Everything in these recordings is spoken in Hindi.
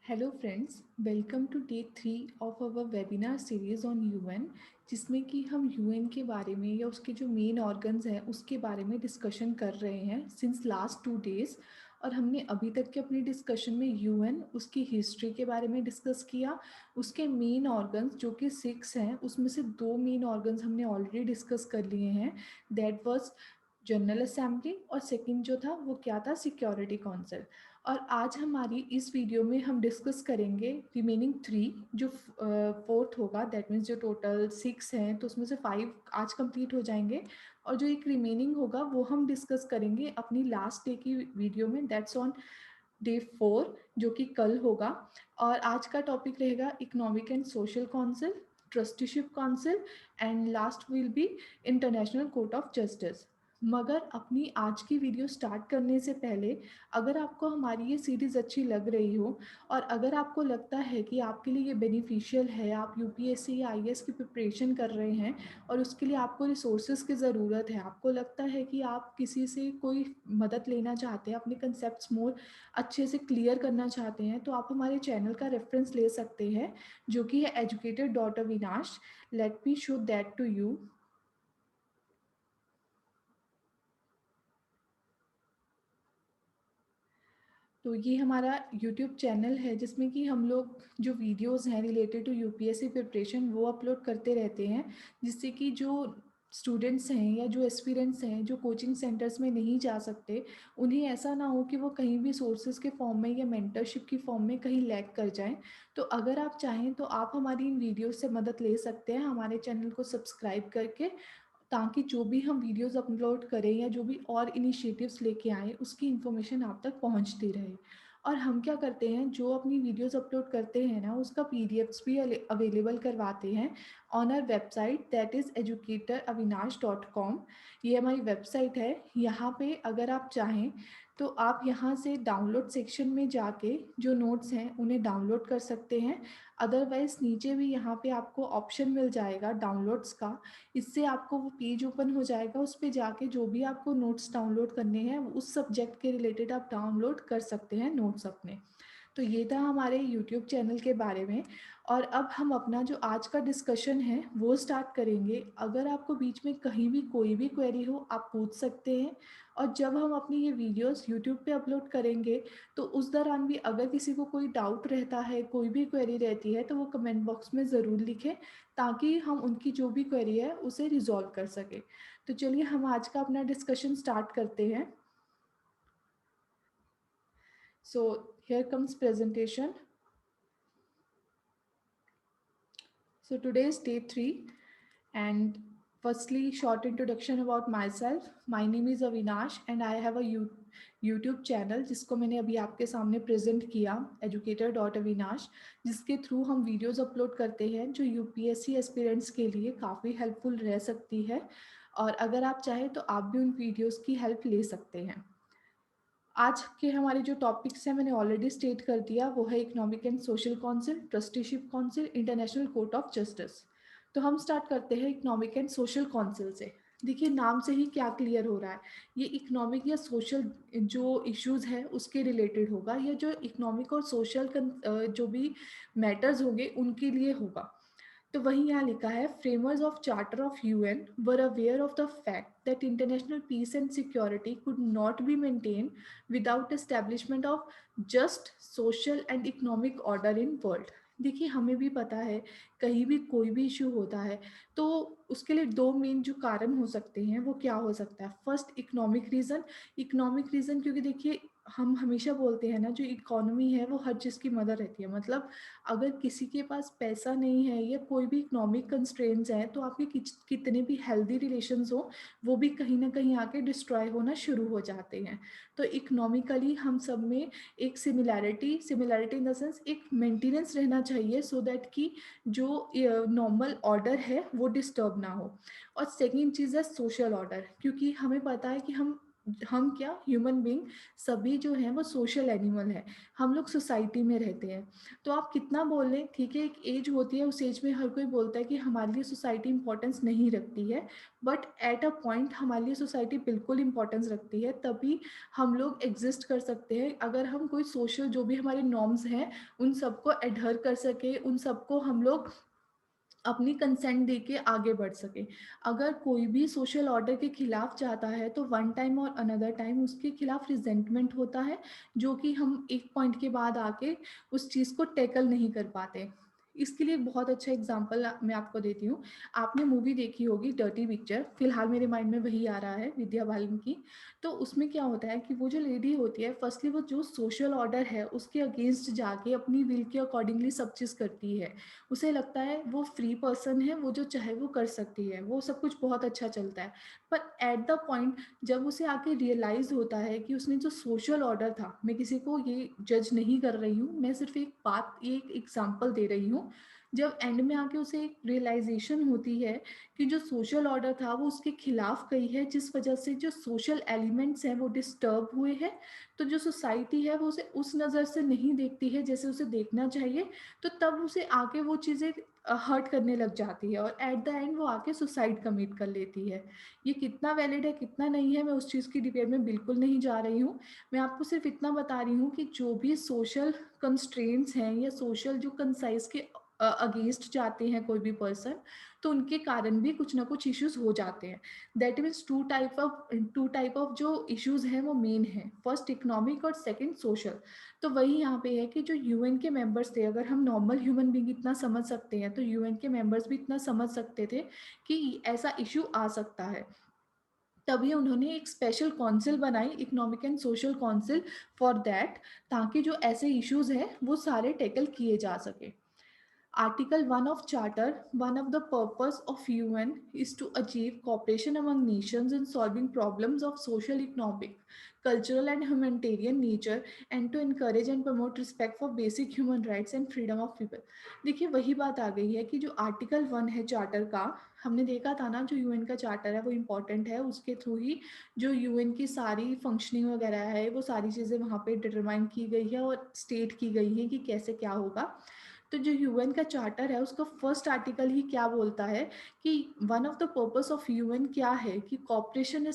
Hello friends, welcome to day 3 of our webinar series on UN, जिसमें कि हम यूएन के बारे में या उसके जो मेन ऑर्गन्स हैं उसके बारे में डिस्कशन कर रहे हैं सिंस लास्ट 2 डेज़। और हमने अभी तक के अपनी डिस्कशन में यूएन उसकी हिस्ट्री के बारे में डिस्कस किया। उसके मेन ऑर्गन्स जो कि 6 हैं, उसमें से 2 मेन ऑर्गन्स हमने ऑलरेडी डिस्कस कर लिए हैं। दैट वाज जनरल असेंबली और सेकंड जो था वो क्या था, सिक्योरिटी काउंसिल। और आज हमारी इस वीडियो में हम डिस्कस करेंगे रिमेनिंग 3, जो फोर्थ होगा। दैट मीन्स जो टोटल 6 हैं तो उसमें से 5 आज कंप्लीट हो जाएंगे, और जो एक रिमेनिंग होगा वो हम डिस्कस करेंगे अपनी लास्ट डे की वीडियो में। दैट्स ऑन डे 4, जो कि कल होगा। और आज का टॉपिक रहेगा economic and social council, trusteeship council, and last will be international court of justice. मगर अपनी आज की वीडियो स्टार्ट करने से पहले, अगर आपको हमारी ये सीरीज़ अच्छी लग रही हो और अगर आपको लगता है कि आपके लिए ये बेनिफिशियल है, आप यूपीएससी या आईएएस की प्रिपरेशन कर रहे हैं और उसके लिए आपको रिसोर्सेज की ज़रूरत है, आपको लगता है कि आप किसी से कोई मदद लेना चाहते हैं, अपने कंसेप्ट्स मोर अच्छे से क्लियर करना चाहते हैं, तो आप हमारे चैनल का रेफरेंस ले सकते हैं, जो कि है educated.avinash। Let me show that to you. तो ये हमारा यूट्यूब चैनल है जिसमें कि हम लोग जो वीडियोस हैं रिलेटेड टू यूपीएससी प्रिपरेशन वो अपलोड करते रहते हैं, जिससे कि जो स्टूडेंट्स हैं या जो एस्पिरेंट्स हैं जो कोचिंग सेंटर्स में नहीं जा सकते, उन्हें ऐसा ना हो कि वो कहीं भी सोर्सेज के फॉर्म में या मेंटरशिप की फॉर्म में कहीं लैग कर जाएं। तो अगर आप चाहें तो आप हमारी इन वीडियोस से मदद ले सकते हैं हमारे चैनल को सब्सक्राइब करके, ताकि जो भी हम वीडियोस अपलोड करें या जो भी और इनिशिएटिव्स लेके आएँ उसकी इन्फॉर्मेशन आप तक पहुंचती रहे। और हम क्या करते हैं, जो अपनी वीडियोस अपलोड करते हैं ना, उसका पीडीएफ्स भी अवेलेबल करवाते हैं on our website, that is educatoravinash.com। ये हमारी वेबसाइट है। यहाँ पे अगर आप चाहें तो आप यहाँ से डाउनलोड सेक्शन में जाके जो नोट्स हैं उन्हें डाउनलोड कर सकते हैं। अदरवाइज़ नीचे भी यहाँ पे आपको ऑप्शन मिल जाएगा डाउनलोड्स का। इससे आपको वो पेज ओपन हो जाएगा, उस पे जाके जो भी आपको नोट्स डाउनलोड करने हैं उस सब्जेक्ट के रिलेटेड आप डाउनलोड कर सकते हैं नोट्स अपने। तो ये था हमारे यूट्यूब चैनल के बारे में। और अब हम अपना जो आज का डिस्कशन है वो स्टार्ट करेंगे। अगर आपको बीच में कहीं भी कोई भी क्वेरी हो आप पूछ सकते हैं। और जब हम अपनी ये वीडियोस यूट्यूब पे अपलोड करेंगे तो उस दौरान भी अगर किसी को कोई डाउट रहता है, कोई भी क्वेरी रहती है, तो वो कमेंट बॉक्स में ज़रूर लिखें, ताकि हम उनकी जो भी क्वेरी है उसे रिजॉल्व कर सके। तो चलिए हम आज का अपना डिस्कशन स्टार्ट करते हैं। So here comes presentation. So today is day 3, and firstly short introduction about myself. My name is Avinash and I have a YouTube channel जिसको मैंने अभी आपके सामने प्रेजेंट किया, educator.avinash, जिसके थ्रू हम वीडियोस अपलोड करते हैं जो यूपीएससी एस्पिरेंट्स के लिए काफ़ी हेल्पफुल रह सकती है। और अगर आप चाहें तो आप भी उन वीडियोस की हेल्प ले सकते हैं। आज के हमारे जो टॉपिक्स हैं मैंने ऑलरेडी स्टेट कर दिया, वो है economic and social council, trusteeship council, international court of justice. तो हम स्टार्ट करते हैं इकोनॉमिक एंड सोशल काउंसिल से। देखिए नाम से ही क्या क्लियर हो रहा है, ये इकोनॉमिक या सोशल जो इश्यूज है उसके रिलेटेड होगा, या जो इकोनॉमिक और सोशल जो भी मैटर्स होंगे उनके लिए होगा। तो वहीं यहाँ लिखा है, framers of charter of UN were aware of the fact that international peace and security could not be maintain without establishment of just social and economic order in world. देखिए हमें भी पता है कहीं भी कोई भी इशू होता है तो उसके लिए दो मेन जो कारण हो सकते हैं वो क्या हो सकता है। First, economic reason. Economic reason क्योंकि देखिए हम हमेशा बोलते हैं ना, जो इकोनॉमी है वो हर चीज़ की मदद रहती है। मतलब अगर किसी के पास पैसा नहीं है या कोई भी इकोनॉमिक कंस्ट्रेंट्स हैं तो आपके कितने भी हेल्दी रिलेशंस हो वो भी कहीं ना कहीं आके डिस्ट्रॉय होना शुरू हो जाते हैं। तो इकोनॉमिकली हम सब में एक similarity similarity in the sense एक मेंटेनेंस रहना चाहिए, सो दैट कि जो नॉर्मल ऑर्डर है वो डिस्टर्ब ना हो। और सेकेंड चीज़ है सोशल ऑर्डर, क्योंकि हमें पता है कि हम हम क्या, ह्यूमन बीइंग सभी जो हैं वो सोशल एनिमल है। हम लोग सोसाइटी में रहते हैं। तो आप कितना बोल लें, ठीक है, एक एज होती है, उस एज में हर कोई बोलता है कि हमारे लिए सोसाइटी इंपॉर्टेंस नहीं रखती है। बट एट अ पॉइंट हमारे लिए सोसाइटी बिल्कुल इंपॉर्टेंस रखती है, तभी हम लोग एग्जिस्ट कर सकते हैं। अगर हम कोई सोशल जो भी हमारे नॉर्म्स हैं उन सबको एडहर कर सके, उन सबको हम लोग अपनी कंसेंट दे के आगे बढ़ सके। अगर कोई भी सोशल ऑर्डर के खिलाफ जाता है तो वन टाइम और अनदर टाइम उसके खिलाफ रिजेंटमेंट होता है, जो कि हम एक पॉइंट के बाद आके उस चीज़ को टैकल नहीं कर पाते। इसके लिए एक बहुत अच्छा एग्जांपल मैं आपको देती हूँ। आपने मूवी देखी होगी डर्टी पिक्चर, फिलहाल मेरे माइंड में वही आ रहा है, विद्या बालन की। तो उसमें क्या होता है कि वो जो लेडी होती है, फर्स्टली वो जो सोशल ऑर्डर है उसके अगेंस्ट जाके अपनी विल के अकॉर्डिंगली सब चीज़ करती है। उसे लगता है वो फ्री पर्सन है, वो जो चाहे वो कर सकती है, वो सब कुछ बहुत अच्छा चलता है। पर एट द पॉइंट जब उसे आके रियलाइज़ होता है कि उसने जो सोशल ऑर्डर था, मैं किसी को ये जज नहीं कर रही हूँ, मैं सिर्फ एक बात, एक एग्जांपल दे रही हूँ। जब एंड में आके उसे एक रियलाइजेशन होती है कि जो सोशल ऑर्डर था वो उसके खिलाफ गई है, जिस वजह से जो सोशल एलिमेंट्स हैं वो डिस्टर्ब हुए हैं, तो जो सोसाइटी है वो उसे उस नज़र से नहीं देखती है जैसे उसे देखना चाहिए। तो तब उसे आके वो चीज़ें हर्ट करने लग जाती है और एट द एंड वो आके सुसाइड कमिट कर लेती है। ये कितना वैलिड है कितना नहीं है, मैं उस चीज़ की डिबेट में बिल्कुल नहीं जा रही हूँ। मैं आपको सिर्फ इतना बता रही हूँ कि जो भी सोशल कंस्ट्रेंट्स हैं या सोशल जो कंसाइज के अगेंस्ट जाते हैं कोई भी पर्सन, तो उनके कारण भी कुछ ना कुछ इश्यूज हो जाते हैं। That means two type of जो इश्यूज हैं वो मेन है, फर्स्ट इकोनॉमिक और सेकंड सोशल। तो वही यहाँ पे है कि जो यूएन के मेंबर्स थे, अगर हम नॉर्मल ह्यूमन बीइंग इतना समझ सकते हैं तो यूएन के मेंबर्स भी इतना समझ सकते थे कि ऐसा इशू आ सकता है। तभी उन्होंने एक स्पेशल काउंसिल बनाई, economic and social council, for that, ताकि जो ऐसे इश्यूज हैं वो सारे टैकल किए जा सके। Article 1 of Charter, one of the purpose of UN is to achieve cooperation among nations in solving problems of social, economic, cultural and humanitarian nature and to encourage and promote respect for basic human rights and freedom of people। देखिए वही बात आ गई है कि जो आर्टिकल 1 है चार्टर का, हमने देखा था ना, जो यूएन का चार्टर है वो इम्पॉर्टेंट है, उसके थ्रू ही जो यूएन की सारी फंक्शनिंग वगैरह है वो सारी चीज़ें वहाँ पे डिटरमाइन की गई है और स्टेट की गई है कि कैसे क्या होगा। तो जो यूएन का चार्टर है उसका फर्स्ट आर्टिकल ही क्या बोलता है कि one of the purpose of UN क्या है कि कॉपरेशन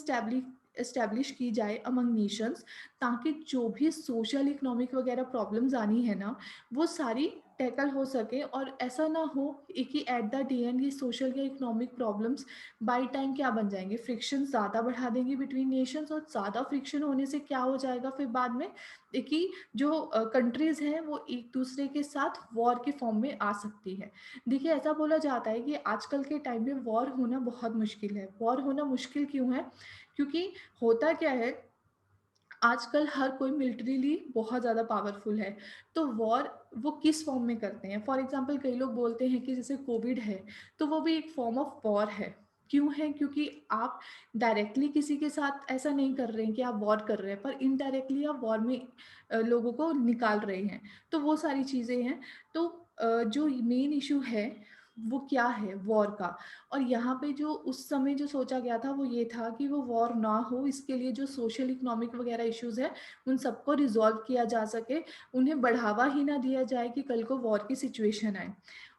एस्टेब्लिश की जाए अमंग नेशंस, ताकि जो भी सोशल इकोनॉमिक वगैरह प्रॉब्लम्स आनी है ना वो सारी टैकल हो सके, और ऐसा ना हो एक ही एट द डे एंड ये सोशल या इकोनॉमिक प्रॉब्लम्स बाई टाइम क्या बन जाएंगे, फ्रिक्शन ज़्यादा बढ़ा देंगे बिटवीन नेशंस, और ज़्यादा फ्रिक्शन होने से क्या हो जाएगा फिर बाद में, एक ही जो कंट्रीज हैं वो एक दूसरे के साथ वॉर के फॉर्म में आ सकती है। देखिए ऐसा बोला जाता है कि आजकल के टाइम में वॉर होना बहुत मुश्किल है। वॉर होना मुश्किल क्यों है? क्योंकि होता क्या है, आजकल हर कोई मिलिट्रीली बहुत ज़्यादा पावरफुल है। तो वॉर वो किस फॉर्म में करते हैं? फॉर एग्जांपल कई लोग बोलते हैं कि जैसे कोविड है, तो वो भी एक फॉर्म ऑफ वॉर है। क्यों है? क्योंकि आप डायरेक्टली किसी के साथ ऐसा नहीं कर रहे हैं कि आप वॉर कर रहे हैं, पर इनडायरेक्टली आप वॉर में लोगों को निकाल रहे हैं। तो वो सारी चीज़ें हैं। तो जो मेन इशू है वो क्या है वॉर का, और यहाँ पे जो उस समय जो सोचा गया था वो ये था कि वो वॉर ना हो, इसके लिए जो सोशल इकोनॉमिक वगैरह इश्यूज है उन सबको रिजॉल्व किया जा सके, उन्हें बढ़ावा ही ना दिया जाए कि कल को वॉर की सिचुएशन आए।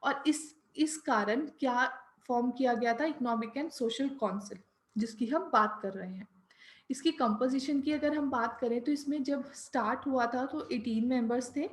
और इस कारण क्या फॉर्म किया गया था, इकोनॉमिक एंड सोशल काउंसिल, जिसकी हम बात कर रहे हैं। इसकी कंपोजिशन की अगर हम बात करें तो इसमें जब स्टार्ट हुआ था तो 18 मेंबर्स थे,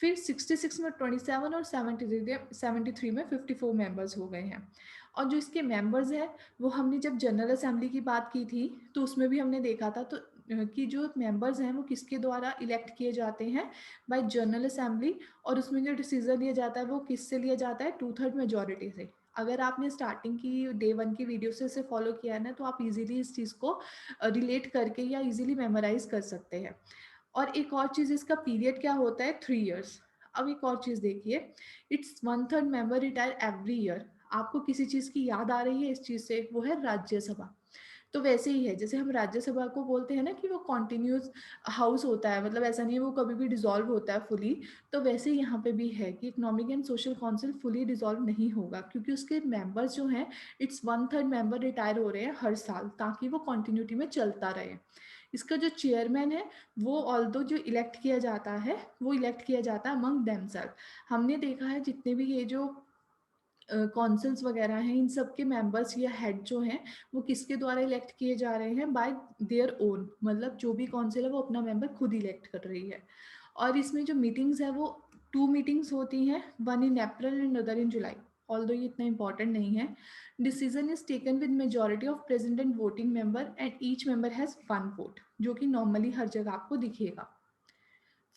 फिर 66 में 27 और 73 में 54 मेंबर्स हो गए हैं। और जो इसके मेंबर्स हैं वो हमने जब जनरल असेंबली की बात की थी तो उसमें भी हमने देखा था, तो कि जो मेंबर्स हैं वो किसके द्वारा इलेक्ट किए जाते हैं, बाय जनरल असेंबली। और उसमें जो डिसीजन लिया जाता है वो किससे लिया जाता है, 2/3 मेजोरिटी से। अगर आपने स्टार्टिंग की डे 1 की वीडियो से इसे फॉलो किया है ना तो आप इजीली इस चीज़ को रिलेट करके या इजीली मेमोराइज कर सकते हैं। और एक और चीज़, इसका पीरियड क्या होता है, 3 इयर्स। अब एक और चीज़ देखिए, it's 1/3 member retire every year. आपको किसी चीज़ की याद आ रही है इस चीज़ से, वो है राज्यसभा। तो वैसे ही है, जैसे हम राज्यसभा को बोलते हैं ना कि वो कॉन्टिन्यूस हाउस होता है, मतलब ऐसा नहीं है वो कभी भी डिसॉल्व होता है फुली। तो वैसे ही यहाँ पे भी है कि economic and social council fully dissolve नहीं होगा, क्योंकि उसके मेंबर्स जो हैं, इट्स 1/3 मेंबर रिटायर हो रहे हैं हर साल, ताकि वो कॉन्टिन्यूटी में चलता रहे। इसका जो चेयरमैन है वो ऑल्दो जो इलेक्ट किया जाता है वो इलेक्ट किया जाता है अमंग देमसेल्फ। हमने देखा है जितने भी ये जो कौंसल्स वगैरह हैं इन सब के मेंबर्स या हेड जो हैं वो किसके द्वारा इलेक्ट किए जा रहे हैं, बाय देयर ओन, मतलब जो भी कौंसिल है वो अपना मेंबर खुद इलेक्ट कर रही है। और इसमें जो मीटिंग्स है वो 2 मीटिंग्स होती हैं, one in April and other in July. Although ये इतना इंपॉर्टेंट नहीं है। Decision is taken with majority of present and voting member and each member has 1 vote, जो कि नॉर्मली हर जगह आपको दिखेगा।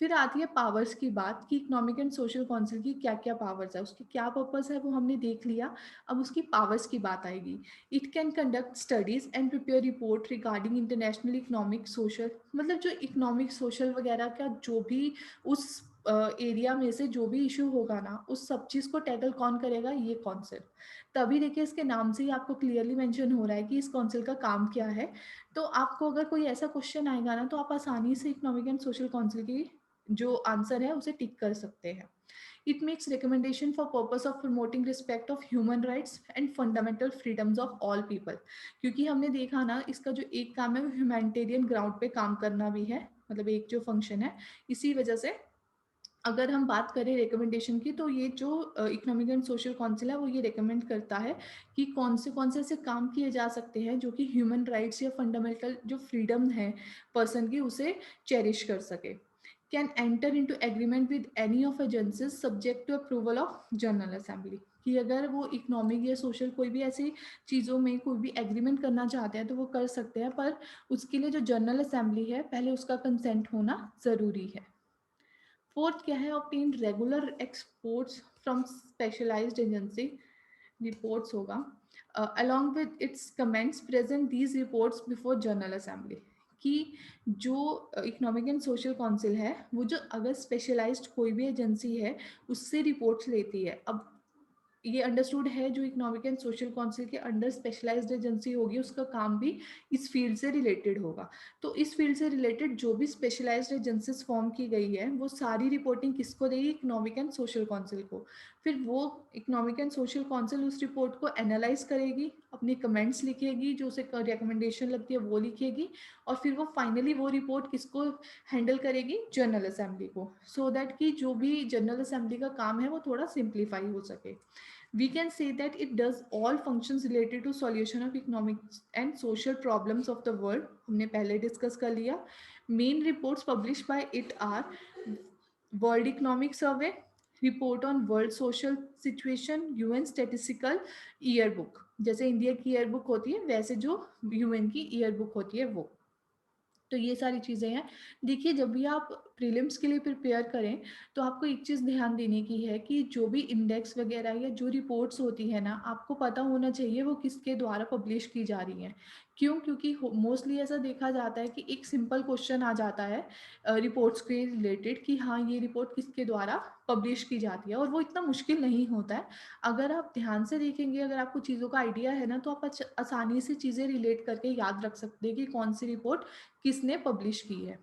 फिर आती है पावर्स की बात कि इकोनॉमिक एंड सोशल काउंसिल की क्या क्या पावर्स है, उसकी क्या पर्पस है वो हमने देख लिया। अब उसकी पावर्स की बात आएगी। It can conduct studies and prepare report regarding international economic social, मतलब जो इकोनॉमिक सोशल वगैरह का जो भी उस एरिया में से जो भी इशू होगा ना उस सब चीज़ को टैकल कौन करेगा, ये काउंसिल। तभी देखिए इसके नाम से ही आपको क्लियरली मेंशन हो रहा है कि इस काउंसिल का काम क्या है। तो आपको अगर कोई ऐसा क्वेश्चन आएगा ना तो आप आसानी से इकोनॉमिक एंड सोशल काउंसिल की जो आंसर है उसे टिक कर सकते हैं। It makes recommendation for purpose of promoting respect of human rights and fundamental freedoms of all people, क्योंकि हमने देखा ना इसका जो एक काम है वो ह्यूमैनिटेरियन ग्राउंड पे काम करना भी है, मतलब एक जो फंक्शन है। इसी वजह से अगर हम बात करें रिकमेंडेशन की तो ये जो इकोनॉमिक एंड सोशल काउंसिल है वो ये रिकमेंड करता है कि कौन से ऐसे काम किए जा सकते हैं जो कि ह्यूमन राइट्स या फंडामेंटल जो फ्रीडम है पर्सन की उसे चेरिश कर सके। Can enter into agreement with any of agencies subject to approval of general assembly, कि अगर वो इकोनॉमिक या सोशल कोई भी ऐसी चीज़ों में कोई भी एग्रीमेंट करना चाहते हैं तो वो कर सकते हैं, पर उसके लिए जो जनरल असेंबली है पहले उसका कंसेंट होना ज़रूरी है। फोर्थ क्या है, obtain regular exports from specialised agency reports होगा along with its comments present these reports before general assembly, कि जो इकोनॉमिक एंड सोशल काउंसिल है वो जो अगर स्पेशलाइज्ड कोई भी एजेंसी है उससे रिपोर्ट्स लेती है। अब ये अंडरस्टूड है जो इकोनॉमिक एंड सोशल काउंसिल के अंडर स्पेशलाइज्ड एजेंसी होगी उसका काम भी इस फील्ड से रिलेटेड होगा। तो इस फील्ड से रिलेटेड जो भी स्पेशलाइज्ड एजेंसीज फॉर्म की गई है वो सारी रिपोर्टिंग किसको देगी, इकोनॉमिक एंड सोशल काउंसिल को। फिर वो इकोनॉमिक एंड सोशल काउंसिल उस रिपोर्ट को एनालाइज करेगी, अपने कमेंट्स लिखेगी, जो उसे रिकमेंडेशन लगती है वो लिखेगी, और फिर वो फाइनली वो रिपोर्ट किसको हैंडल करेगी, जनरल असेंबली को, सो दैट कि जो भी जनरल असेंबली का काम है वो थोड़ा सिंप्लीफाई हो सके। We can say that it does all functions related to solution of economic and social problems of the world, हमने पहले डिस्कस कर लिया। Main reports publish by it are world economic survey, report on world social situation, UN statistical yearbook, जैसे इंडिया की ईयर बुक होती है वैसे जो यूएन की ईयर बुक होती है वो। तो ये सारी चीज़ें हैं। देखिए जब भी आप प्रीलिम्स के लिए प्रिपेयर करें तो आपको एक चीज़ ध्यान देने की है कि जो भी इंडेक्स वगैरह या जो रिपोर्ट्स होती है ना आपको पता होना चाहिए वो किसके द्वारा पब्लिश की जा रही हैं। क्यों, क्योंकि मोस्टली ऐसा देखा जाता है कि एक सिंपल क्वेश्चन आ जाता है रिपोर्ट्स के रिलेटेड कि हाँ ये रिपोर्ट किसके द्वारा पब्लिश की जाती है, और वो इतना मुश्किल नहीं होता है। अगर आप ध्यान से देखेंगे, अगर आपको चीज़ों का आइडिया है ना तो आप आसानी से चीज़ें रिलेट करके याद रख सकते हैं कि कौन सी रिपोर्ट किसने पब्लिश की है।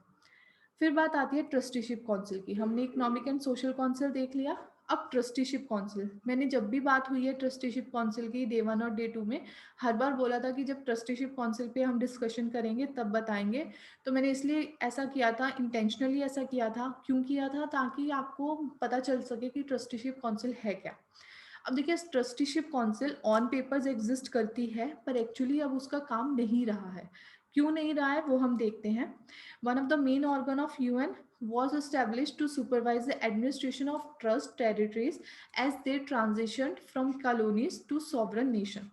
फिर बात आती है ट्रस्टीशिप काउंसिल की। हमने इकोनॉमिक एंड सोशल काउंसिल देख लिया। अब ट्रस्टीशिप काउंसिल, मैंने जब भी बात हुई है ट्रस्टीशिप काउंसिल की डे 1 और डे 2 में हर बार बोला था कि जब ट्रस्टीशिप काउंसिल पे हम डिस्कशन करेंगे तब बताएंगे। तो मैंने इसलिए ऐसा किया था, इंटेंशनली ऐसा किया था। क्यों किया था, ताकि आपको पता चल सके कि ट्रस्टीशिप काउंसिल है क्या। अब देखिए trusteeship council on papers exist करती है पर एक्चुअली अब उसका काम नहीं रहा है। क्यों नहीं रहा है वो हम देखते हैं। One of the main organ of UN was established to supervise the administration of trust territories as they transitioned from colonies to sovereign nation।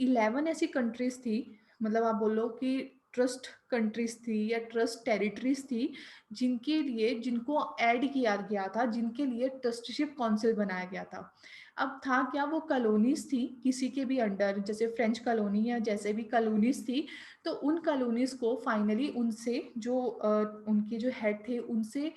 11 ऐसी कंट्रीज थी, मतलब आप बोलो कि ट्रस्ट कंट्रीज थी या ट्रस्ट टेरिटरीज थी जिनके लिए, जिनको ऐड किया गया था, जिनके लिए ट्रस्टीशिप काउंसिल बनाया गया था। अब था क्या, वो कॉलोनीज थी किसी के भी अंडर, जैसे फ्रेंच कॉलोनी या जैसे भी कॉलोनीज थी। तो उन कॉलोनीज को फाइनली उनसे जो उनके जो हेड थे उनसे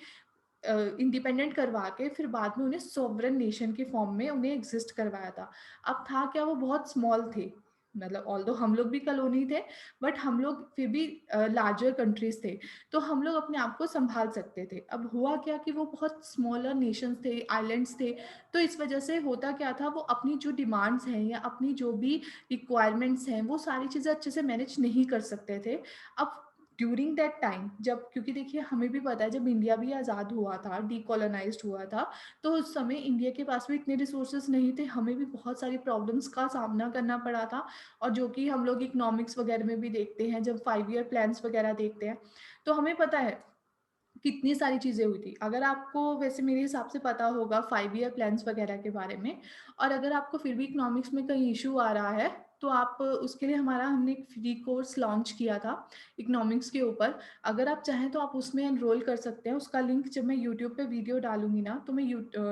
इंडिपेंडेंट करवा के फिर बाद में उन्हें सॉवरन नेशन के फॉर्म में उन्हें एग्जिस्ट करवाया था। अब था क्या, वो बहुत स्मॉल थे, मतलब ऑल्दो हम लोग भी कॉलोनी थे बट हम लोग फिर भी लार्जर कंट्रीज थे, तो हम लोग अपने आप को संभाल सकते थे। अब हुआ क्या कि वो बहुत स्मॉलर नेशंस थे, आइलैंड्स थे, तो इस वजह से होता क्या था, वो अपनी जो डिमांड्स हैं या अपनी जो भी रिक्वायरमेंट्स हैं वो सारी चीज़ें अच्छे से मैनेज नहीं कर सकते थे। अब ड्यूरिंग दैट टाइम, जब, क्योंकि देखिए हमें भी पता है जब इंडिया भी आज़ाद हुआ था, डीकोलोनाइज्ड हुआ था, तो उस समय इंडिया के पास भी इतने रिसोर्सेज नहीं थे, हमें भी बहुत सारी प्रॉब्लम्स का सामना करना पड़ा था। और जो कि हम लोग इकोनॉमिक्स वगैरह में भी देखते हैं, जब 5 ईयर प्लान्स वगैरह देखते हैं, तो हमें पता है कितनी सारी चीज़ें हुई थी। अगर आपको वैसे मेरे हिसाब से पता होगा 5 ईयर प्लान्स वगैरह के बारे में, और अगर आपको फिर भी इकोनॉमिक्स में कहीं इश्यू आ रहा है, तो आप उसके लिए हमने एक फ्री कोर्स लॉन्च किया था इकोनॉमिक्स के ऊपर। अगर आप चाहें तो आप उसमें एनरोल कर सकते हैं। उसका लिंक जब मैं यूट्यूब पे वीडियो डालूँगी ना, तो मैं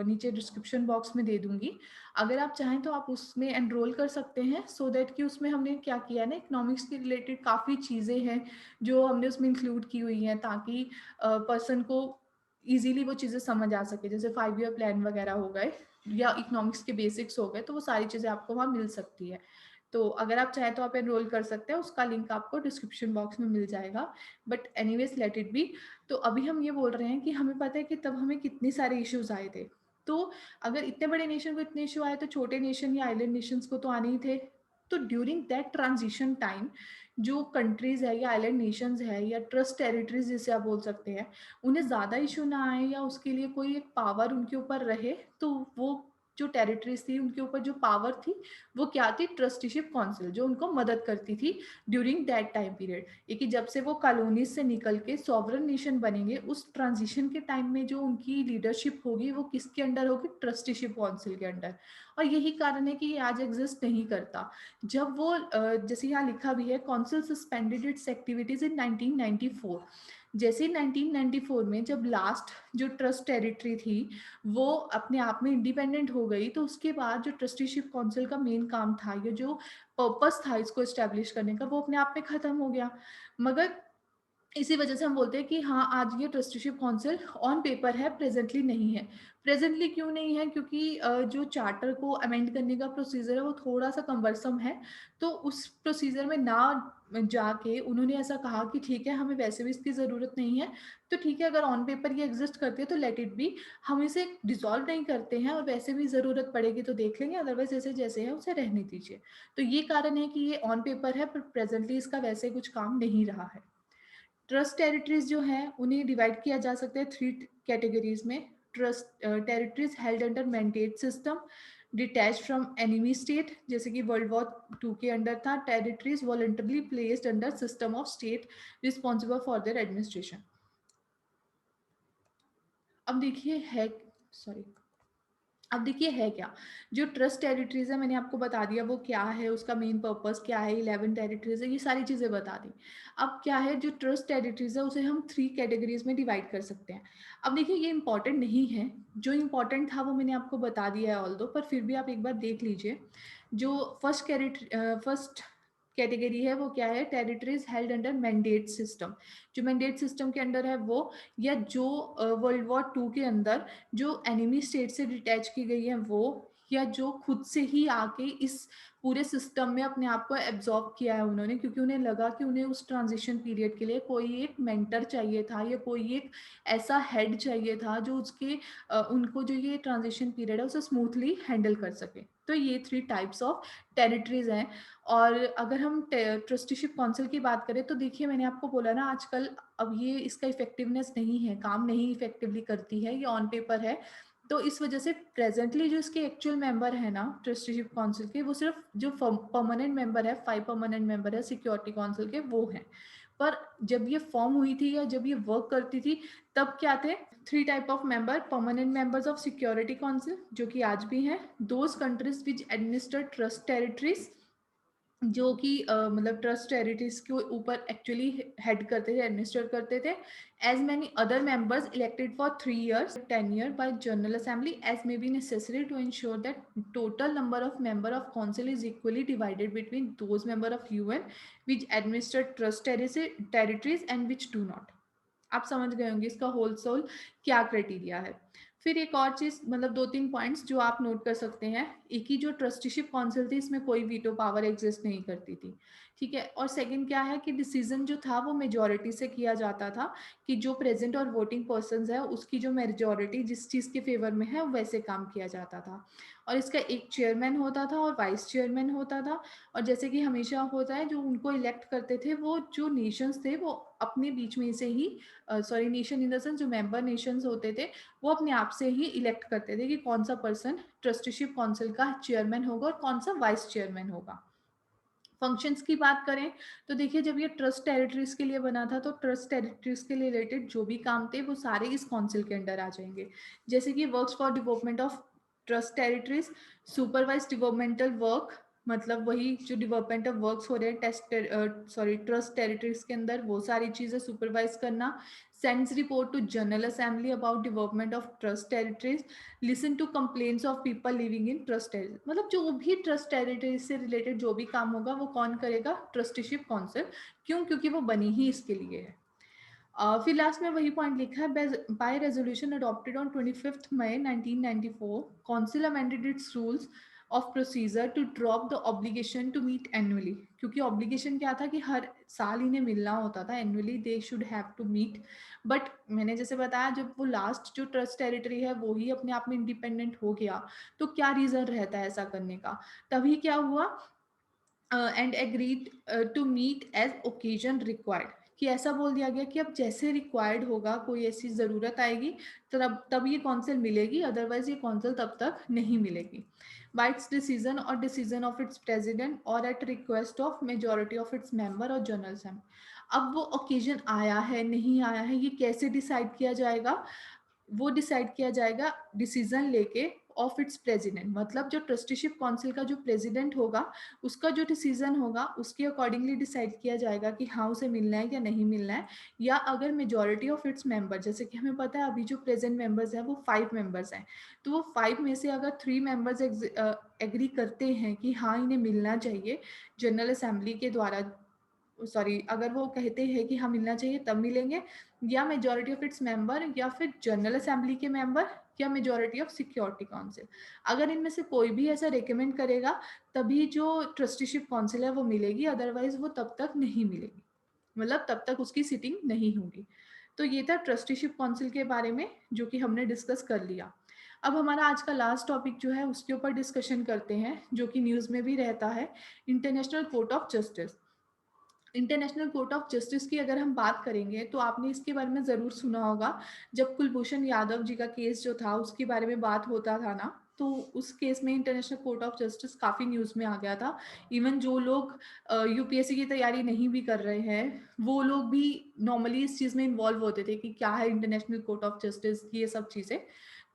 नीचे डिस्क्रिप्शन बॉक्स में दे दूँगी। अगर आप चाहें तो आप उसमें एनरोल कर सकते हैं, सो दैट कि उसमें हमने क्या किया है ना, इकोनॉमिक्स के रिलेटेड काफ़ी चीज़ें हैं जो हमने उसमें इंक्लूड की हुई हैं, ताकि पर्सन को ईज़िली वो चीज़ें समझ आ सके। जैसे 5 ईयर प्लान वगैरह हो गए या इकोनॉमिक्स के बेसिक्स हो गए, तो वो सारी चीज़ें आपको वहाँ मिल सकती है। तो अगर आप चाहें तो आप एनरोल कर सकते हैं, उसका लिंक आपको डिस्क्रिप्शन बॉक्स में मिल जाएगा। But anyways let it be. तो अभी हम ये बोल रहे हैं कि हमें पता है कि तब हमें कितने सारे इश्यूज़ आए थे। तो अगर इतने बड़े नेशन को इतने इश्यू आए, तो छोटे नेशन या आइलैंड नेशंस को तो आने ही थे। तो ड्यूरिंग दैट ट्रांजिशन टाइम, जो कंट्रीज़ है या आइलैंड नेशंस है या ट्रस्ट टेरिटरीज़ जिसे आप बोल सकते हैं, उन्हें ज़्यादा इश्यू ना आए या उसके लिए कोई एक पावर उनके ऊपर रहे, तो वो जो टेरिटरीज़ थी उनके ऊपर जो पावर थी, वो क्या थी? ट्रस्टीशिप काउंसिल, जो उनको मदद करती थी ड्यूरिंग दैट टाइम पीरियड। ये कि जब से वो कॉलोनीज़ से निकल के सॉवरेन नेशन बनेंगे, उस ट्रांजिशन के टाइम में जो उनकी लीडरशिप होगी, वो किसके अंडर होगी? ट्रस्टीशिप काउंसिल के अंडर। और यही कारण है कि ये आज एग्ज़िस्ट नहीं करता। जब वो जैसे यहाँ लिखा भी है, काउंसिल सस्पेंडेड इट्स एक्टिविटीज़ इन 1994। जैसे ही 1994 में जब लास्ट जो ट्रस्ट टेरिटरी थी, वो अपने आप में इंडिपेंडेंट हो गई, तो उसके बाद जो ट्रस्टीशिप काउंसिल का मेन काम था, ये जो पर्पस था इसको एस्टेब्लिश करने का, वो अपने आप में खत्म हो गया। मगर इसी वजह से हम बोलते हैं कि हाँ, आज ये ट्रस्टीशिप काउंसिल ऑन पेपर है, प्रेज़ेंटली नहीं है। प्रेज़ेंटली क्यों नहीं है? क्योंकि जो चार्टर को अमेंड करने का प्रोसीजर है, वो थोड़ा-सा कम्बरसम है। तो उस प्रोसीजर में ना जाके उन्होंने ऐसा कहा कि ठीक है, हमें वैसे भी इसकी ज़रूरत नहीं है, तो ठीक है, अगर ऑन पेपर ये एग्ज़िस्ट करती है तो लेट इट बी। हम इसे डिसॉल्व नहीं करते हैं, और वैसे भी ज़रूरत पड़ेगी तो देख लेंगे, अदरवाइज़ जैसे-जैसे है उसे रहने दीजिए। तो ये कारण है कि ये ऑन पेपर है, पर प्रेज़ेंटली इसका वैसे कुछ काम नहीं रहा है। ट्रस्ट टेरिटरीज जो हैं उन्हें डिवाइड किया जा सकता है 3 कैटेगरीज में। Trust territories held under mandate system, detach from enemy state, जैसे कि वर्ल्ड वॉर 2 के अंडर था। Territories voluntarily placed under system of state responsible for their administration. अब देखिए है, सॉरी, अब देखिए है क्या, जो ट्रस्ट टेरिटरीज़ है मैंने आपको बता दिया वो क्या है, उसका मेन पर्पस क्या है, 11 टेरिटरीज़ है, ये सारी चीज़ें बता दी। अब क्या है, जो ट्रस्ट टेरिटरीज़ है उसे हम 3 कैटेगरीज़ में डिवाइड कर सकते हैं। अब देखिए ये इंपॉर्टेंट नहीं है, जो इंपॉर्टेंट था वो मैंने आपको बता दिया है ऑल्दो, पर फिर भी आप एक बार देख लीजिए। जो फर्स्ट कैटेगरी है वो क्या है? Territories held under mandate system. जो मैंडेट सिस्टम के अंडर है वो, या जो वर्ल्ड वॉर 2 के अंदर जो एनिमी स्टेट से डिटैच की गई है वो, या जो खुद से ही आके इस पूरे सिस्टम में अपने आप को एब्जॉर्ब किया है उन्होंने, क्योंकि उन्हें लगा कि उन्हें उस ट्रांजिशन पीरियड के लिए कोई एक मेंटर चाहिए था, या कोई एक ऐसा हेड चाहिए था जो उनको जो ये ट्रांजिशन पीरियड है उसे स्मूथली हैंडल कर सके। तो ये 3 टाइप्स ऑफ टेरिटरीज हैं। और अगर हम ट्रस्टीशिप काउंसिल की बात करें, तो देखिए मैंने आपको बोला ना, आजकल अब ये इसका इफेक्टिवनेस नहीं है, काम नहीं इफेक्टिवली करती है, ये ऑन पेपर है। तो इस वजह से प्रेजेंटली जो इसके एक्चुअल मेंबर है ना ट्रस्टीशिप काउंसिल के, वो सिर्फ जो परमानेंट मेंबर है, 5 परमानेंट मेंबर है सिक्योरिटी काउंसिल के, वो हैं। पर जब ये फॉर्म हुई थी या जब ये वर्क करती थी, तब क्या थे? 3 type of member: permanent members of security council, जो कि आज भी हैं; those countries which administer trust territories, जो कि मतलब ट्रस्ट टेरिटरीज के ऊपर एक्चुअली हेड करते थे, एडमिनिस्टर करते थे; as many other members elected for 3 years, 10 year by general assembly, as may be necessary to ensure that total number of member of council is equally divided between those member of UN which administer trust territories and which do not. आप समझ गए होंगे इसका होल सोल क्या क्राइटेरिया है। फिर एक और चीज़, मतलब 2-3 पॉइंट्स जो आप नोट कर सकते हैं। एक ही जो ट्रस्टीशिप काउंसिल थी, इसमें कोई वीटो पावर एग्जिस्ट नहीं करती थी। ठीक है। और सेकंड क्या है कि डिसीजन जो था वो मेजॉरिटी से किया जाता था, कि जो प्रेजेंट और वोटिंग पर्सन्स है उसकी जो मेजॉरिटी जिस चीज़ के फेवर में है वैसे काम किया जाता था। और इसका एक चेयरमैन होता था और वाइस चेयरमैन होता था। और जैसे कि हमेशा होता है, जो उनको इलेक्ट करते थे वो जो नेशंस थे वो अपने बीच में से ही, sorry nation in the sense जो मेंबर नेशंस होते थे वो अपने आप से ही इलेक्ट करते थे कि कौन सा पर्सन ट्रस्टीशिप काउंसिल का चेयरमैन होगा और कौन सा वाइस चेयरमैन होगा। फंक्शंस की बात करें तो देखिए, जब ये ट्रस्ट टेरिटरीज के लिए बना था तो ट्रस्ट टेरिटरीज के लिए रिलेटेड जो भी काम थे वो सारे इस काउंसिल के अंडर आ जाएंगे। जैसे कि works for development of trust territories, supervise developmental work, मतलब वही जो डेवलपमेंट ऑफ वर्क्स हो रहे हैं टेस्ट ट्रस्ट टेरिटरीज के अंदर, वो सारी चीजें सुपरवाइज करना। Sends report to general assembly about development of trust territories, listen to complaints of people living in trust territory. मतलब जो भी ट्रस्ट टेरिटरी से रिलेटेड जो भी काम होगा वो कौन करेगा? Trusteeship council. क्यों? क्योंकि वो बनी ही इसके लिए है। फिर लास्ट में वही पॉइंट लिखा है, by resolution adopted on 25 May 1994 council amended its rules of procedure to drop the obligation to meet annually. क्योंकि ऑब्लिगेशन क्या था कि हर साल इन्हें मिलना होता था, annually they should have to meet. But मैंने जैसे बताया, जब वो लास्ट जो ट्रस्ट टेरिटरी है वो ही अपने आप में इंडिपेंडेंट हो गया, तो क्या रीजन रहता है ऐसा करने का? तभी क्या हुआ, and agreed to meet as occasion required, कि ऐसा बोल दिया गया कि अब जैसे रिक्वायर्ड होगा, कोई ऐसी ज़रूरत आएगी तब तब ये कौंसिल मिलेगी, अदरवाइज ये कौंसिल तब तक नहीं मिलेगी। बाय इट्स डिसीजन और डिसीजन ऑफ इट्स प्रेसिडेंट और at request of majority of its member और जनरल असेंबली। अब वो ओकेजन आया है नहीं आया है ये कैसे डिसाइड किया जाएगा? वो डिसाइड किया जाएगा डिसीजन लेके ऑफ इट्स प्रेसिडेंट, मतलब जो ट्रस्टीशिप काउंसिल का जो प्रेसिडेंट होगा उसका जो डिसीजन होगा उसके अकॉर्डिंगली डिसाइड किया जाएगा कि हाँ उसे मिलना है या नहीं मिलना है। या अगर मेजॉरिटी ऑफ इट्स मेंबर, जैसे कि हमें पता है अभी जो प्रेजेंट मेंबर्स हैं वो 5 मेंबर्स हैं, तो वो 5 में से अगर 3 मेंबर्स एग्री करते हैं कि हाँ इन्हें मिलना चाहिए जनरल असेंबली के द्वारा, सॉरी अगर वो कहते हैं कि हाँ मिलना चाहिए तब मिलेंगे, या मेजॉरिटी ऑफ इट्स मेंबर, या फिर जनरल असेंबली के मेंबर, या मेजॉरिटी ऑफ सिक्योरिटी काउंसिल। अगर इनमें से कोई भी ऐसा रिकमेंड करेगा तभी जो ट्रस्टीशिप काउंसिल है वो मिलेगी, अदरवाइज वो तब तक नहीं मिलेगी, मतलब तब तक उसकी सिटिंग नहीं होगी। तो ये था ट्रस्टीशिप काउंसिल के बारे में जो कि हमने डिस्कस कर लिया। अब हमारा आज का लास्ट टॉपिक जो है उसके ऊपर डिस्कशन करते हैं, जो कि न्यूज़ में भी रहता है, international court of justice. International court of justice की अगर हम बात करेंगे तो आपने इसके बारे में ज़रूर सुना होगा। जब कुलभूषण यादव जी का केस जो था उसके बारे में बात होता था ना, तो उस केस में इंटरनेशनल कोर्ट ऑफ जस्टिस काफ़ी न्यूज़ में आ गया था। इवन जो लोग यूपीएससी की तैयारी नहीं भी कर रहे हैं वो लोग भी नॉर्मली इस चीज़ में इन्वॉल्व होते थे कि क्या है इंटरनेशनल कोर्ट ऑफ जस्टिस, ये सब चीज़ें।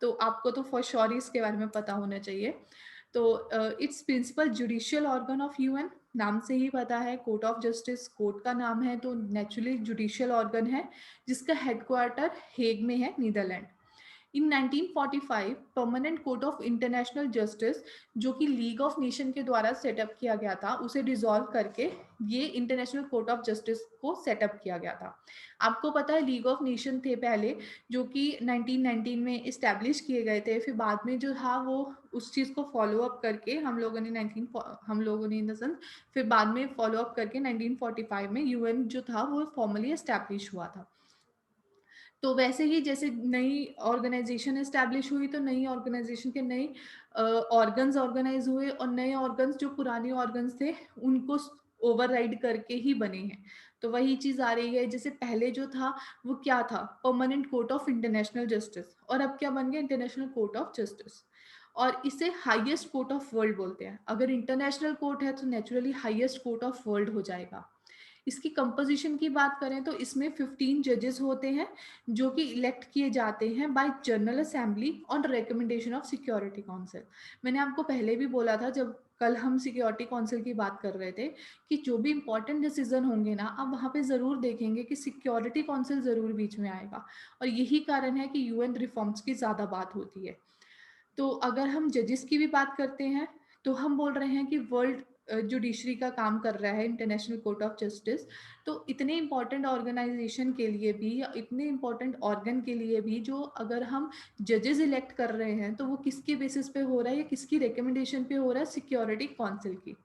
तो आपको तो फॉर श्योर इसके बारे में पता होना चाहिए। तो its principal judicial organ of UN, नाम से ही पता है कोर्ट ऑफ जस्टिस कोर्ट का नाम है, तो नेचुरली जुडिशियल ऑर्गन है जिसका हेडक्वार्टर हेग में है, Netherlands. In 1945 permanent court of international justice, जो कि लीग ऑफ नेशन के द्वारा सेटअप किया गया था, उसे डिसॉल्व करके ये इंटरनेशनल कोर्ट ऑफ जस्टिस को सेटअप किया गया था। आपको पता है लीग ऑफ नेशन थे पहले, जो कि 1919 में इस्टेब्लिश किए गए थे, फिर बाद में जो था वो उस चीज़ को फॉलो अप करके हम लोगों ने इन द सेंस फिर बाद में फॉलो अप करके 1945 में यूएन जो था वो फॉर्मली एस्टैब्लिश हुआ था। तो वैसे ही जैसे नई ऑर्गेनाइजेशन एस्टैब्लिश हुई तो नई ऑर्गेनाइजेशन के नए ऑर्गन्स ऑर्गेनाइज हुए, और नए ऑर्गन्स जो पुराने ऑर्गन्स थे उनको ओवरराइड करके ही बने हैं। तो वही चीज आ रही है, जैसे पहले जो था वो क्या था, permanent court of international justice, और अब क्या बन गया, इंटरनेशनल कोर्ट ऑफ जस्टिस। और इसे हाईएस्ट कोर्ट ऑफ वर्ल्ड बोलते हैं। अगर इंटरनेशनल कोर्ट है तो naturally highest court of world हो जाएगा। इसकी कंपोजिशन की बात करें तो इसमें 15 जजेस होते हैं जो कि इलेक्ट किए जाते हैं bye general assembly on recommendation of security council. मैंने आपको पहले भी बोला था जब कल हम सिक्योरिटी काउंसिल की बात कर रहे थे कि जो भी इंपॉर्टेंट डिसीजन होंगे ना, अब वहाँ पे ज़रूर देखेंगे कि सिक्योरिटी काउंसिल ज़रूर बीच में आएगा। और यही कारण है कि यूएन रिफॉर्म्स की ज़्यादा बात होती है। तो अगर हम जजेस की भी बात करते हैं तो हम बोल रहे हैं कि वर्ल्ड जुडिशरी का काम कर रहा है इंटरनेशनल कोर्ट ऑफ जस्टिस। तो इतने इंपॉर्टेंट ऑर्गेनाइजेशन के लिए भी या इतने इंपॉर्टेंट ऑर्गन के लिए भी, जो अगर हम जजेस इलेक्ट कर रहे हैं तो वो किसके बेसिस पे हो रहा है या किसकी रिकमेंडेशन पे हो रहा है, सिक्योरिटी काउंसिल की।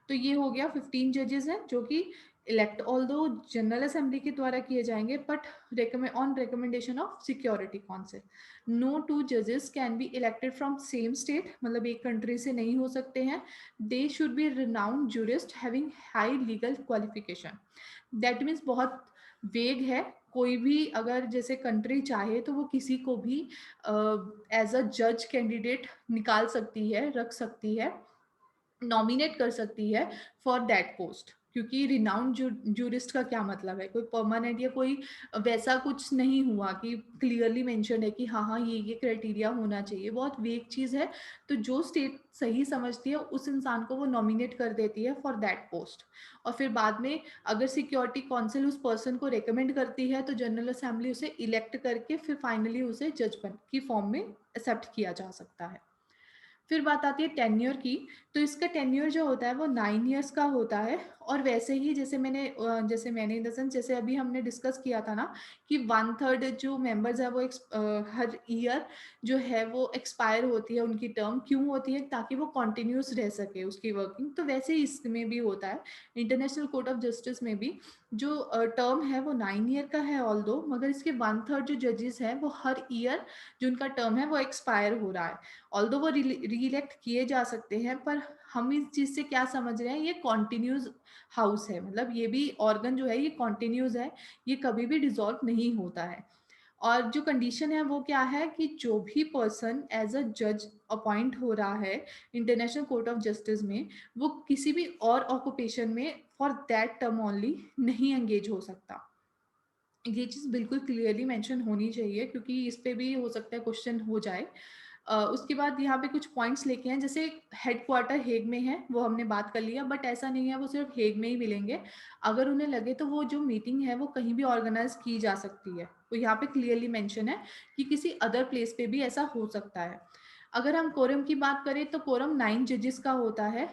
तो ये हो गया 15 जजेस हैं जो कि इलेक्ट ऑल दो जनरल असेंबली के द्वारा किए जाएंगे, but on recommendation of security council. No two जजेस can be elected from same state, मतलब एक कंट्री से नहीं हो सकते हैं। They should be renowned jurist having high legal qualification. That means बहुत वेग है। कोई भी अगर जैसे कंट्री चाहे तो वो किसी को भी एज अ जज कैंडिडेट निकाल सकती है, रख सकती है, नॉमिनेट कर सकती है फॉर दैट पोस्ट। क्योंकि रिनाउंड जूरिस्ट का क्या मतलब है, कोई परमानेंट या कोई वैसा कुछ नहीं हुआ कि क्लियरली मेंशन है कि हाँ हाँ ये क्राइटेरिया होना चाहिए, बहुत वेग चीज़ है। तो जो स्टेट सही समझती है उस इंसान को वो नॉमिनेट कर देती है फॉर दैट पोस्ट, और फिर बाद में अगर सिक्योरिटी काउंसिल उस पर्सन को रिकमेंड करती है तो जनरल असेंबली उसे इलेक्ट करके फिर फाइनली उसे जजमेंट की फॉर्म में एक्सेप्ट किया जा सकता है। फिर बात आती है टेन्योर की। तो इसका टेन्योर जो होता है वो 9 ईयर्स का होता है। और वैसे ही जैसे मैंने इन द सेंस जैसे अभी हमने डिस्कस किया था ना कि 1/3 जो मेंबर्स है वो हर ईयर जो है वो एक्सपायर होती है उनकी टर्म। क्यों होती है? ताकि वो कॉन्टिन्यूस रह सके उसकी वर्किंग। तो वैसे ही इसमें भी होता है, इंटरनेशनल कोर्ट ऑफ जस्टिस में भी जो टर्म है वो 9 ईयर का है ऑल दो, मगर इसके 1/3 जो जजेस हैं वो हर ईयर जो उनका टर्म है वो एक्सपायर हो रहा है। ऑल्दो वो री-इलेक्ट किए जा सकते हैं, पर हम इस चीज से क्या समझ रहे हैं, ये कॉन्टिन्यूस हाउस है, मतलब ये भी ऑर्गन जो है ये कॉन्टिन्यूस है, ये कभी भी डिसॉल्व नहीं होता है। और जो कंडीशन है वो क्या है कि जो भी पर्सन एज अ जज अपॉइंट हो रहा है इंटरनेशनल कोर्ट ऑफ जस्टिस में, वो किसी भी और ऑक्यूपेशन में फॉर दैट टर्म ओनली नहीं एंगेज हो सकता। ये चीज़ बिल्कुल क्लियरली मेंशन होनी चाहिए, क्योंकि इस पे भी हो सकता है क्वेश्चन हो जाए। उसके बाद यहाँ पे कुछ पॉइंट्स लेके हैं, जैसे हेडक्वार्टर हेग में है वो हमने बात कर लिया, बट ऐसा नहीं है वो सिर्फ हेग में ही मिलेंगे। अगर उन्हें लगे तो वो जो मीटिंग है वो कहीं भी ऑर्गेनाइज की जा सकती है, तो यहाँ पे क्लियरली मेंशन है कि किसी अदर प्लेस पे भी ऐसा हो सकता है। अगर हम कोरम की बात करें तो कोरम 9 जजेस का होता है।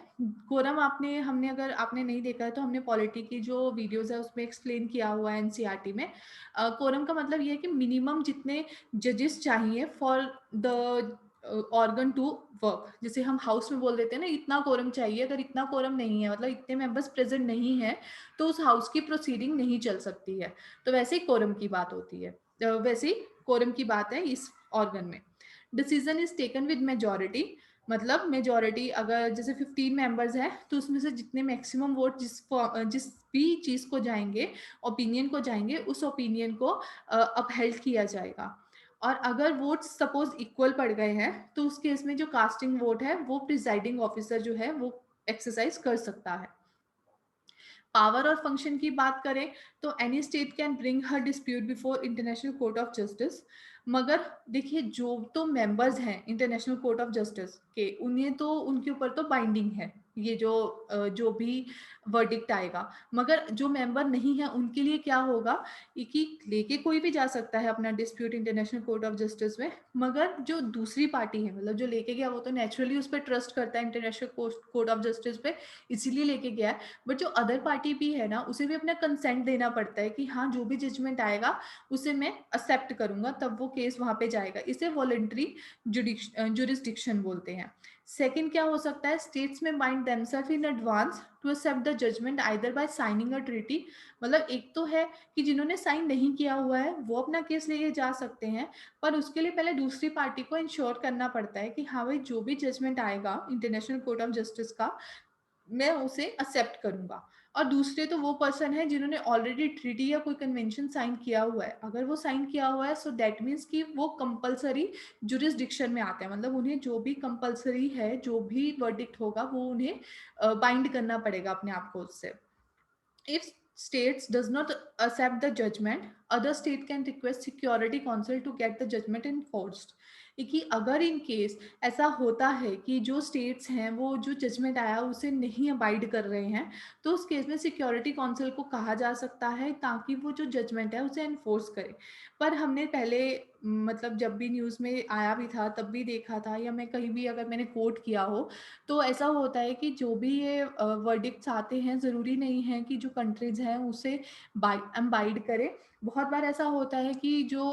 कोरम हमने अगर आपने नहीं देखा है तो हमने पॉलिटी की जो वीडियोस है उसमें एक्सप्लेन किया हुआ है एनसीईआरटी में। कोरम का मतलब ये है कि मिनिमम जितने जजेस चाहिए for the organ to work. जैसे हम हाउस में बोल देते हैं ना इतना कोरम चाहिए, अगर इतना कोरम नहीं है मतलब इतने मेंबर्स प्रेजेंट नहीं है तो उस हाउस की प्रोसीडिंग नहीं चल सकती है। तो वैसे ही कोरम की बात होती है, वैसे ही कोरम की बात है इस ऑर्गन में। Decision is taken with majority, मतलब मेजोरिटी अगर जैसे 15 मेंबर्स है तो उसमें से जितने मैक्सिमम वोट जिस भी चीज को जाएंगे, ओपिनियन को जाएंगे, उस ओपिनियन को अपहेल्ड किया जाएगा। और अगर वोट सपोज इक्वल पड़ गए हैं तो उस केस में जो कास्टिंग वोट है वो प्रिजाइडिंग ऑफिसर जो है वो एक्सरसाइज कर सकता है। पावर और फंक्शन की बात करें तो any state can bring her dispute before international court of justice. मगर देखिए जो तो मेंबर्स हैं इंटरनेशनल कोर्ट ऑफ जस्टिस के, उन्हें तो उनके ऊपर तो बाइंडिंग है ये जो भी वर्डिक्ट आएगा। मगर जो मेंबर नहीं है उनके लिए क्या होगा कि लेके कोई भी जा सकता है अपना dispute international court of justice में, मगर जो दूसरी पार्टी है मतलब जो लेके गया वो तो नेचुरली उस पर ट्रस्ट करता है इंटरनेशनल कोर्ट ऑफ जस्टिस पे, इसीलिए लेके गया है। बट जो अदर पार्टी भी है ना उसे भी अपना कंसेंट देना पड़ता है कि हाँ जो भी जजमेंट आएगा उसे मैं एक्सेप्ट करूंगा, तब वो केस वहां पे जाएगा। इसे वॉलंटरी जुरिस्डिक्शन बोलते हैं। सेकंड क्या हो सकता है, स्टेट्स में bind themselves in advance to accept the judgement either by signing a treaty. मतलब एक तो है कि जिन्होंने साइन नहीं किया हुआ है वो अपना केस लेके जा सकते हैं, पर उसके लिए पहले दूसरी पार्टी को इंश्योर करना पड़ता है कि हाँ भाई जो भी जजमेंट आएगा इंटरनेशनल कोर्ट ऑफ जस्टिस का मैं उसे एक्सेप्ट करूंगा। और दूसरे तो वो पर्सन है जिन्होंने ऑलरेडी ट्रीटी या कोई कन्वेंशन साइन किया हुआ है। अगर वो साइन किया हुआ है सो दैट मीन्स कि वो कंपलसरी जुरिस्डिक्शन में आते हैं, मतलब उन्हें जो भी कंपलसरी है जो भी वर्डिक्ट होगा वो उन्हें बाइंड करना पड़ेगा अपने आप को उससे। If states does not accept the judgment, other state can request security council to get the judgment enforced। कि अगर इन केस ऐसा होता है कि जो स्टेट्स हैं वो जो जजमेंट आया उसे नहीं अबाइड कर रहे हैं, तो उस केस में सिक्योरिटी काउंसिल को कहा जा सकता है ताकि वो जो जजमेंट है उसे एनफोर्स करे। पर हमने पहले मतलब जब भी न्यूज़ में आया भी था तब भी देखा था, या मैं कहीं भी अगर मैंने कोट किया हो तो ऐसा होता है कि जो भी ये वर्डिक्ट्स आते हैं ज़रूरी नहीं है कि जो कंट्रीज हैं उसे अम्बाइड करें। बहुत बार ऐसा होता है कि जो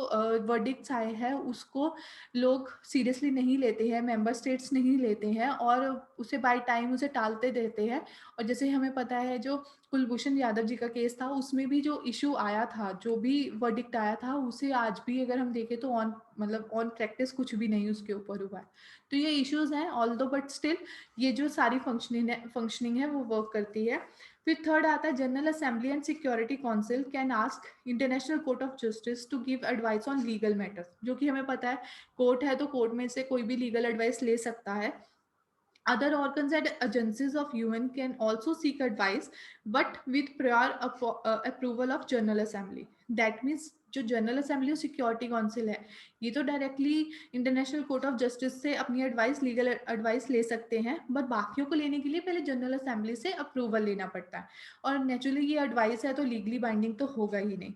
वर्डिक्ट्स आए हैं उसको लोग सीरियसली नहीं लेते हैं, मेंबर स्टेट्स नहीं लेते हैं और उसे बाय टाइम उसे टालते देते हैं। और जैसे हमें पता है जो कुलभूषण यादव जी का केस था उसमें भी जो इशू आया था, जो भी वर्डिक्ट आया था, उसे आज भी अगर हम देखें तो ऑन प्रैक्टिस कुछ भी नहीं उसके ऊपर हुआ है। तो ये इश्यूज हैं ऑल्दो, बट स्टिल ये जो सारी फंक्शनिंग है वो वर्क करती है। फिर थर्ड आता है general assembly and security council can ask international court of justice to give advice on legal matters, जो कि हमें पता है कोर्ट है तो कोर्ट में से कोई भी लीगल एडवाइस ले सकता है। Other organs and agencies of UN can also seek advice, but with prior approval of General Assembly. That means जो जनरल असेंबली और सिक्योरिटी काउंसिल है ये तो directly international court of justice से अपनी एडवाइस, लीगल एडवाइस ले सकते हैं, बट बाकियों को लेने के लिए पहले जनरल असेंबली से अप्रूवल लेना पड़ता है। और नेचुरली ये एडवाइस है तो लीगली बाइंडिंग तो होगा ही नहीं।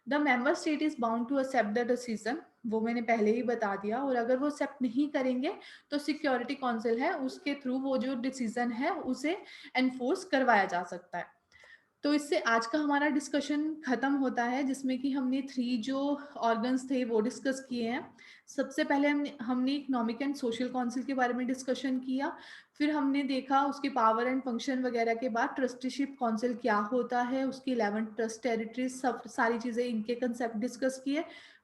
The member state is bound to accept the decision, वो मैंने पहले ही बता दिया। और अगर वो एक्सेप्ट नहीं करेंगे तो सिक्योरिटी काउंसिल है उसके थ्रू वो जो डिसीजन है उसे एनफोर्स करवाया जा सकता है। तो इससे आज का हमारा डिस्कशन खत्म होता है, जिसमें कि हमने 3 जो ऑर्गन्स थे वो डिस्कस किए हैं। सबसे पहले हमने इकोनॉमिक एंड सोशल काउंसिल के बारे में डिस्कशन किया। फिर हमने देखा उसके पावर एंड फंक्शन वगैरह के बाद ट्रस्टीशिप काउंसिल क्या होता है, उसकी 11 ट्रस्ट टेरिटरीज, सब सारी चीज़ें, इनके कंसेप्ट डिस्कस किए।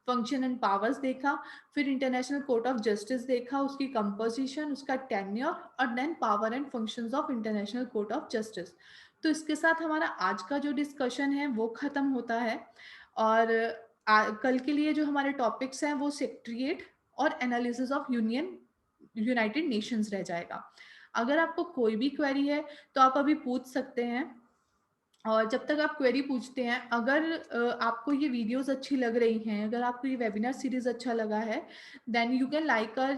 फंक्शन एंड पावर्स देखा। फिर इंटरनेशनल कोर्ट ऑफ जस्टिस देखा, उसकी कंपोजिशन, उसका टेन्योर, और then power and functions of international court of justice. तो इसके साथ हमारा आज का जो डिस्कशन है वो खत्म होता है। और कल के लिए जो हमारे टॉपिक्स हैं वो सेक्रेटरीट और एनालिसिस ऑफ यूनाइटेड नेशंस रह जाएगा। अगर आपको कोई भी क्वेरी है तो आप अभी पूछ सकते हैं। और जब तक आप क्वेरी पूछते हैं, अगर आपको ये वीडियोस अच्छी लग रही हैं, अगर आपको ये वेबिनार सीरीज अच्छा लगा है, then you can like our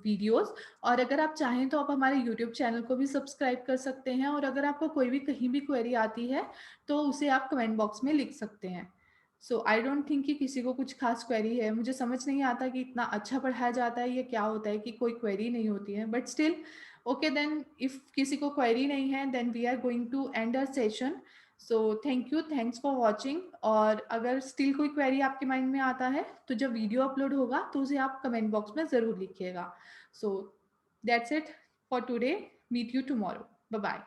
videos. और अगर आप चाहें तो आप हमारे यूट्यूब चैनल को भी सब्सक्राइब कर सकते हैं। और अगर आपको कोई भी कहीं भी क्वेरी आती है तो उसे आप कमेंट बॉक्स में लिख सकते हैं। सो आई डोंट थिंक कि किसी को कुछ खास क्वेरी है। मुझे समझ नहीं आता कि इतना अच्छा पढ़ाया जाता है, ये क्या होता है कि कोई क्वेरी नहीं होती है, but still okay then, if किसी को क्वेरी नहीं है then we are going to end our session. So thank you, thanks for watching. और अगर स्टिल कोई क्वेरी आपके माइंड में आता है तो जब वीडियो अपलोड होगा तो उसे आप कमेंट बॉक्स में ज़रूर लिखिएगा। So that's it for today, meet you tomorrow, bye bye.